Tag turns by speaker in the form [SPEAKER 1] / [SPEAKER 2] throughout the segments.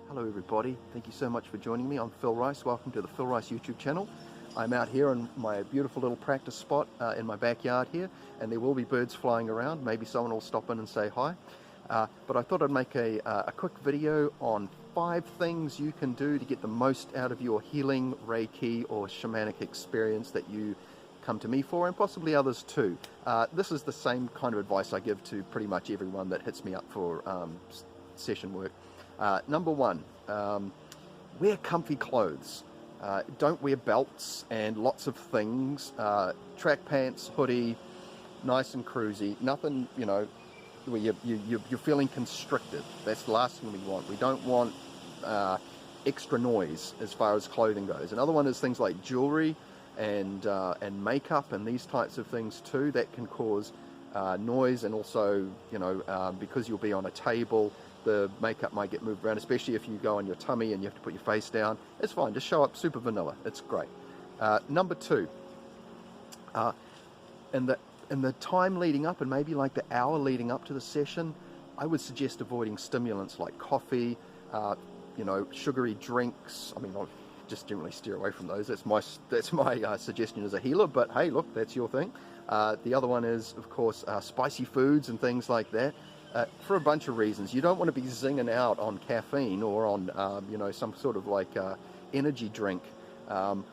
[SPEAKER 1] Hello everybody, thank you so much for joining me. I'm Phil Rice, welcome to the Phil Rice YouTube channel. I'm out here in my beautiful little practice spot in my backyard here, and there will be birds flying around. Maybe someone will stop in and say hi. But I thought I'd make a quick video on 5 things you can do to get the most out of your healing, Reiki or shamanic experience that you come to me for, and possibly others too. This is the same kind of advice I give to pretty much everyone that hits me up for session work. Number 1, wear comfy clothes. Don't wear belts and lots of things. Track pants, hoodie, nice and cruisy. Nothing, you know, where you're feeling constricted. That's the last thing we want. We don't want extra noise as far as clothing goes. Another one is things like jewelry and makeup and these types of things too. That can cause noise, and also, you know, because you'll be on a table, the makeup might get moved around, especially if you go on your tummy and you have to put your face down. It's fine, just show up super vanilla. It's great. Number 2, in the time leading up, and maybe like the hour leading up to the session, I would suggest avoiding stimulants like coffee, you know, sugary drinks. I mean, I'll just generally steer away from those. That's my suggestion as a healer, but hey, look, that's your thing. The other one is, of course, spicy foods and things like that. For a bunch of reasons. You don't want to be zinging out on caffeine or on, you know, some sort of like energy drink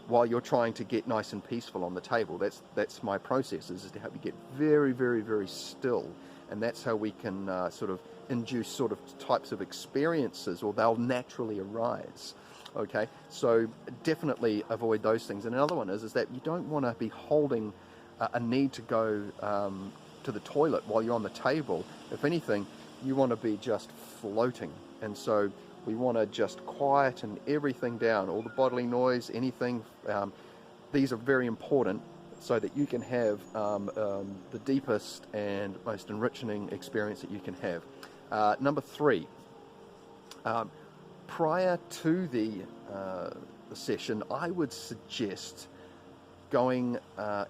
[SPEAKER 1] while you're trying to get nice and peaceful on the table. That's my process, is to help you get very, very, very still, and that's how we can sort of induce sort of types of experiences, or they'll naturally arise. Okay, so definitely avoid those things. And another one is that you don't want to be holding a need to go to the toilet while you're on the table. If anything, you want to be just floating, and so we want to just quieten everything down, all the bodily noise, anything. These are very important so that you can have the deepest and most enriching experience that you can have. Number 3, prior to the session, I would suggest going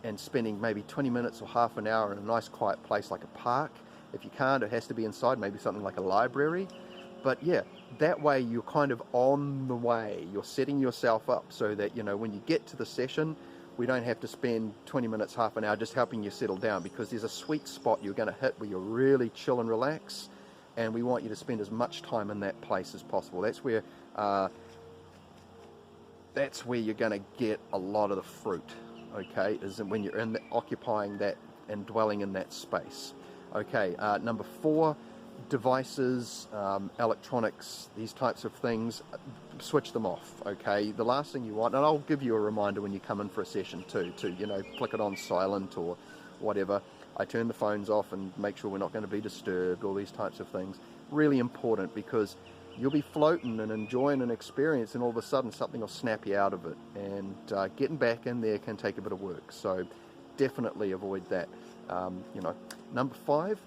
[SPEAKER 1] and spending maybe 20 minutes or half an hour in a nice quiet place like a park. If you can't, it has to be inside, maybe something like a library. But yeah, that way you're kind of on the way. You're setting yourself up so that, you know, when you get to the session, we don't have to spend 20 minutes, half an hour just helping you settle down, because there's a sweet spot you're going to hit where you're really chill and relax, and we want you to spend as much time in that place as possible. That's where you're going to get a lot of the fruit, okay, is when you're occupying that and dwelling in that space. Okay, number 4, devices, electronics, these types of things, switch them off, okay? The last thing you want, and I'll give you a reminder when you come in for a session too, to, you know, flick it on silent or whatever. I turn the phones off and make sure we're not going to be disturbed, all these types of things. Really important, because you'll be floating and enjoying an experience, and all of a sudden something will snap you out of it, and getting back in there can take a bit of work. So definitely avoid that. You know, number 5,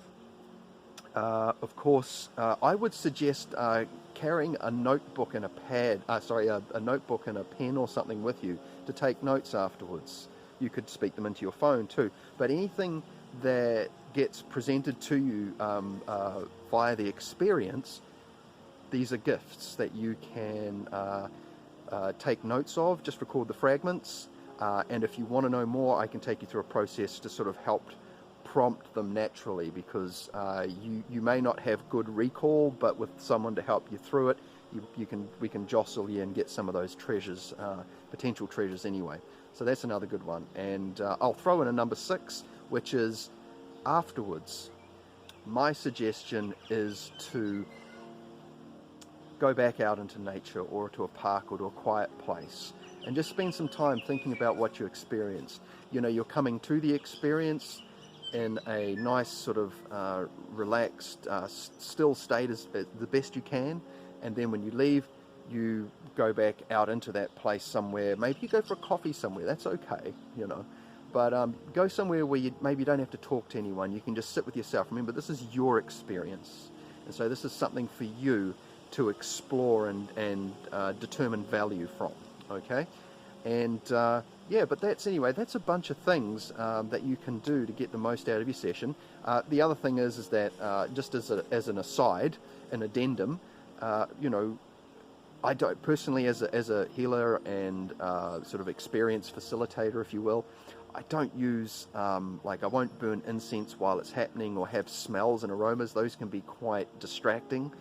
[SPEAKER 1] of course, I would suggest carrying a notebook and a pad, a notebook and a pen or something with you to take notes afterwards. You could speak them into your phone too, but anything that gets presented to you via the experience, these are gifts that you can take notes of. Just record the fragments, and if you want to know more, I can take you through a process to sort of help prompt them naturally, because you may not have good recall, but with someone to help you through it, we can jostle you and get some of those treasures, potential treasures anyway. So that's another good one. And I'll throw in a number 6, which is afterwards. My suggestion is to go back out into nature, or to a park, or to a quiet place, and just spend some time thinking about what you experienced. You know, you're coming to the experience in a nice sort of relaxed, still state as the best you can, and then when you leave, you go back out into that place somewhere. Maybe you go for a coffee somewhere, that's okay, you know, but go somewhere where you maybe don't have to talk to anyone. You can just sit with yourself. Remember, this is your experience, and so this is something for you to explore and determine value from, okay? And yeah, but that's a bunch of things that you can do to get the most out of your session. The other thing is that just as an aside, an addendum, you know, I don't personally, as a healer and sort of experienced facilitator, if you will, I don't use like I won't burn incense while it's happening or have smells and aromas. Those can be quite distracting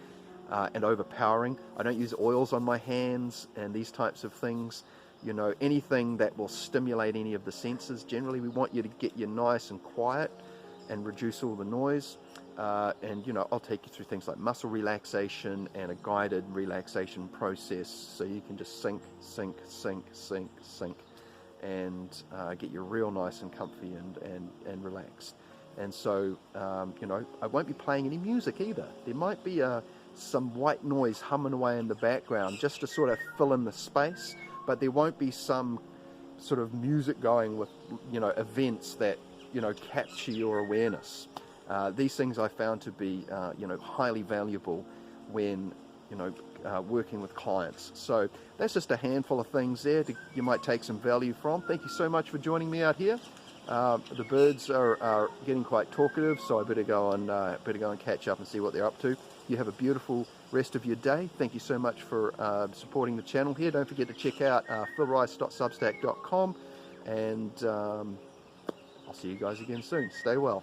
[SPEAKER 1] and overpowering. I don't use oils on my hands and these types of things. You know, anything that will stimulate any of the senses. Generally, we want you to get you nice and quiet and reduce all the noise. And, you know, I'll take you through things like muscle relaxation and a guided relaxation process, so you can just sink, and get you real nice and comfy and relaxed. And so, you know, I won't be playing any music either. There might be some white noise humming away in the background just to sort of fill in the space, but there won't be some sort of music going with, you know, events that, you know, capture your awareness. These things I found to be, you know, highly valuable when, you know, working with clients. So that's just a handful of things there you might take some value from. Thank you so much for joining me out here. The birds are getting quite talkative, so I better go and catch up and see what they're up to. You have a beautiful rest of your day. Thank you so much for supporting the channel here. Don't forget to check out philrice.substack.com, and I'll see you guys again soon. Stay well.